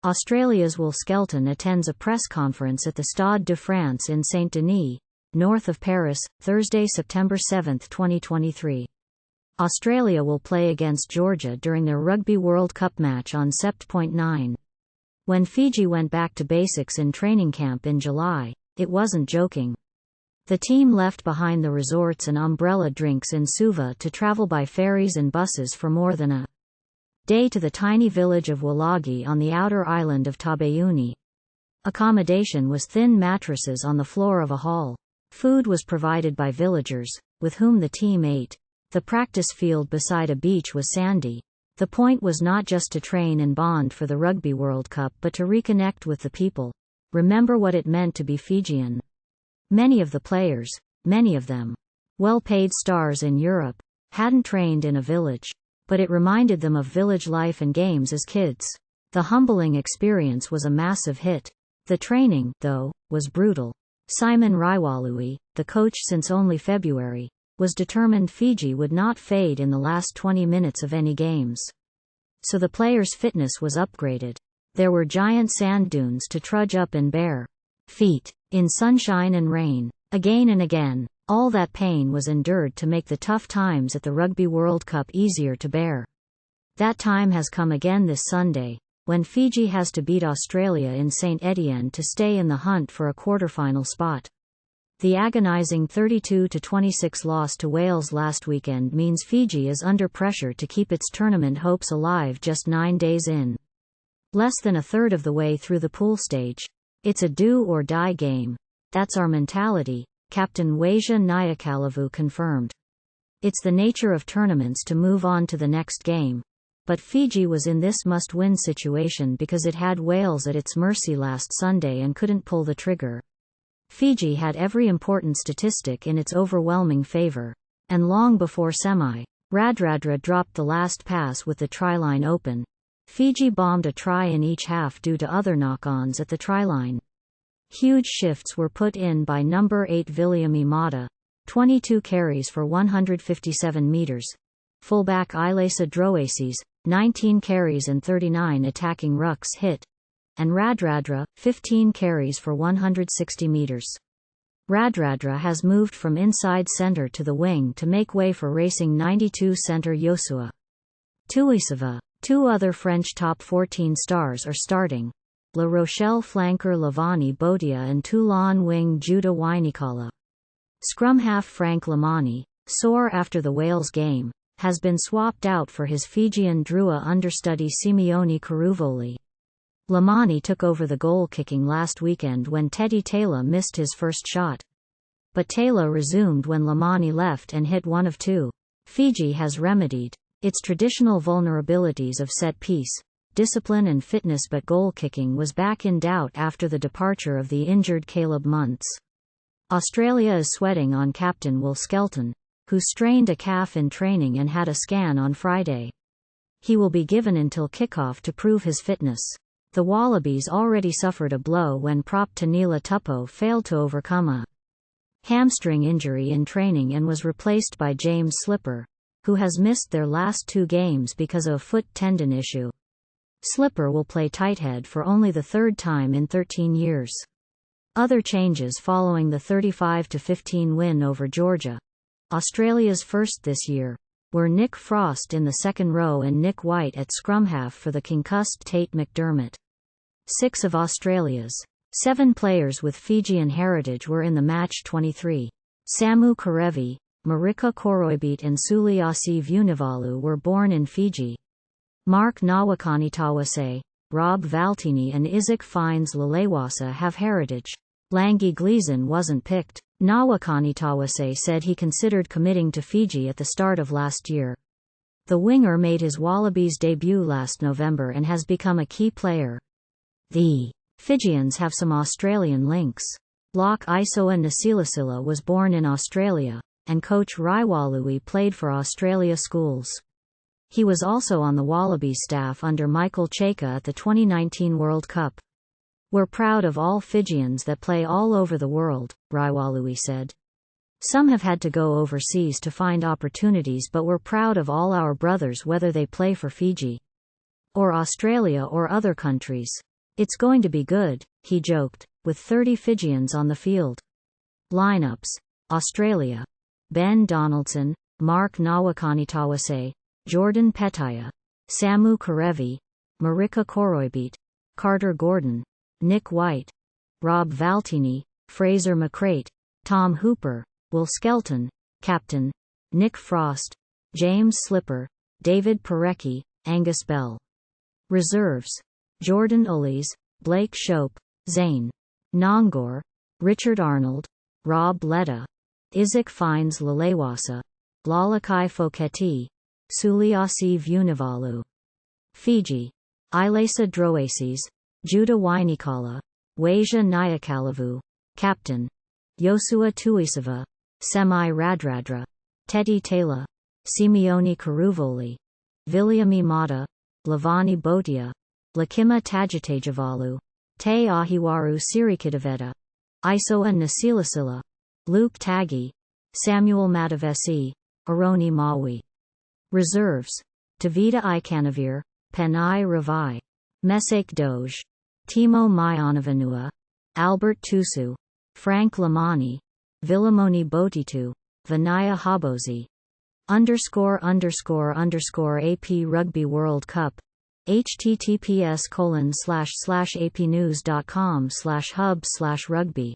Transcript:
Australia's Will Skelton attends a press conference at the Stade de France in Saint-Denis, north of Paris, Thursday, September 7, 2023. Australia will play against Georgia during their Rugby World Cup match on Sept. 9. When Fiji went back to basics in training camp in July, it wasn't joking. The team left behind the resorts and umbrella drinks in Suva to travel by ferries and buses for more than a day to the tiny village of Welagi on the outer island of Taveuni. Accommodation was thin mattresses on the floor of a hall. Food was provided by villagers, with whom the team ate. The practice field beside a beach was sandy. The point was not just to train and bond for the Rugby World Cup but to reconnect with the people. Remember what it meant to be Fijian. Many of the players, many of them well-paid stars in Europe, hadn't trained in a village. But it reminded them of village life and games as kids. The humbling experience was a massive hit. The training, though, was brutal. Simon Raiwalui, the coach since only February, was determined Fiji would not fade in the last 20 minutes of any games. So the players' fitness was upgraded. There were giant sand dunes to trudge up in bare feet, in sunshine and rain, again and again. All that pain was endured to make the tough times at the Rugby World Cup easier to bear. That time has come again this Sunday, when Fiji has to beat Australia in St. Etienne to stay in the hunt for a quarterfinal spot. The agonizing 32-26 loss to Wales last weekend means Fiji is under pressure to keep its tournament hopes alive just 9 days in. Less than a third of the way through the pool stage. It's a do-or-die game. That's our mentality, Captain Wasia Nyakalavu confirmed. It's the nature of tournaments to move on to the next game. But Fiji was in this must-win situation because it had Wales at its mercy last Sunday and couldn't pull the trigger. Fiji had every important statistic in its overwhelming favor. And long before Radradra dropped the last pass with the try-line open, Fiji bombed a try in each half due to other knock-ons at the try-line. Huge shifts were put in by number 8 Viliami Mata, 22 carries for 157 meters. Fullback Ilesa Droasis, 19 carries and 39 attacking rucks hit. And Radradra, 15 carries for 160 meters. Radradra has moved from inside center to the wing to make way for racing 92 center Yosua Tuisava. 2 other French top 14 stars are starting. La Rochelle flanker Lavani Bodia and Toulon wing Judah Wainikala. Scrum half Frank Lamani, sore after the Wales game, has been swapped out for his Fijian Drua understudy Simeone Karuvoli. Lamani took over the goal-kicking last weekend when Teddy Taylor missed his first shot. But Taylor resumed when Lamani left and hit one of 2. Fiji has remedied its traditional vulnerabilities of set-piece discipline and fitness, but goal-kicking was back in doubt after the departure of the injured Caleb Muntz. Australia is sweating on captain Will Skelton, who strained a calf in training and had a scan on Friday. He will be given until kickoff to prove his fitness. The Wallabies already suffered a blow when prop Tanila Tupou failed to overcome a hamstring injury in training and was replaced by James Slipper, who has missed their last 2 games because of a foot tendon issue. Slipper will play tighthead for only the 3rd time in 13 years. Other changes following the 35-15 win over Georgia, Australia's first this year, were Nick Frost in the second row and Nick White at scrum half for the concussed Tate McDermott. 6 of Australia's 7 players with Fijian heritage were in the match. 23. Samu Karevi, Marika Koroibit and Suliasi Vunivalu were born in Fiji. Mark Nawakanitawase, Rob Valtini and Isaac Fines Lalewasa have heritage. Langi Gleason wasn't picked. Nawakanitawase said he considered committing to Fiji at the start of last year. The winger made his Wallabies debut last November and has become a key player. The Fijians have some Australian links. Lock Isoa Nasilasila was born in Australia, and coach Raiwalui played for Australia schools. He was also on the Wallabies staff under Michael Cheika at the 2019 World Cup. We're proud of all Fijians that play all over the world, Raiwalui said. Some have had to go overseas to find opportunities, but we're proud of all our brothers whether they play for Fiji or Australia or other countries. It's going to be good, he joked, with 30 Fijians on the field. Lineups. Australia. Ben Donaldson, Mark Nawakanitawase, Jordan Petaya, Samu Karevi, Marika Koroibete, Carter Gordon, Nick White, Rob Valtini, Fraser McCrate, Tom Hooper, Will Skelton, Captain, Nick Frost, James Slipper, David Parecki, Angus Bell. Reserves. Jordan Ullies, Blake Shope, Zane Nongor, Richard Arnold, Rob Letta, Isaac Fines Lalewasa, Lalakai Foketi, Suliasi Vunivalu. Fiji. Ilesa Droases, Judah Wainikala, Wasia Nyakalavu, Captain, Yosua Tuisava, Semi Radradra, Teddy Taylor, Simeone Karuvoli, Viliami Mata, Lavani Botia, Lakima Tajitajavalu, Te Ahiwaru Sirikidaveta, Isoa Nasilasila, Luke Taggi, Samuel Matavesi, Aroni Maui. Reserves. Tavita Ikanavir, Penai Ravai, Mesek Doge, Timo Mayonavanua, Albert Tusu, Frank Lamani, Vilimoni Botitu, Vinaya Habozi. ____AP Rugby World Cup. https://apnews.com/hub/rugby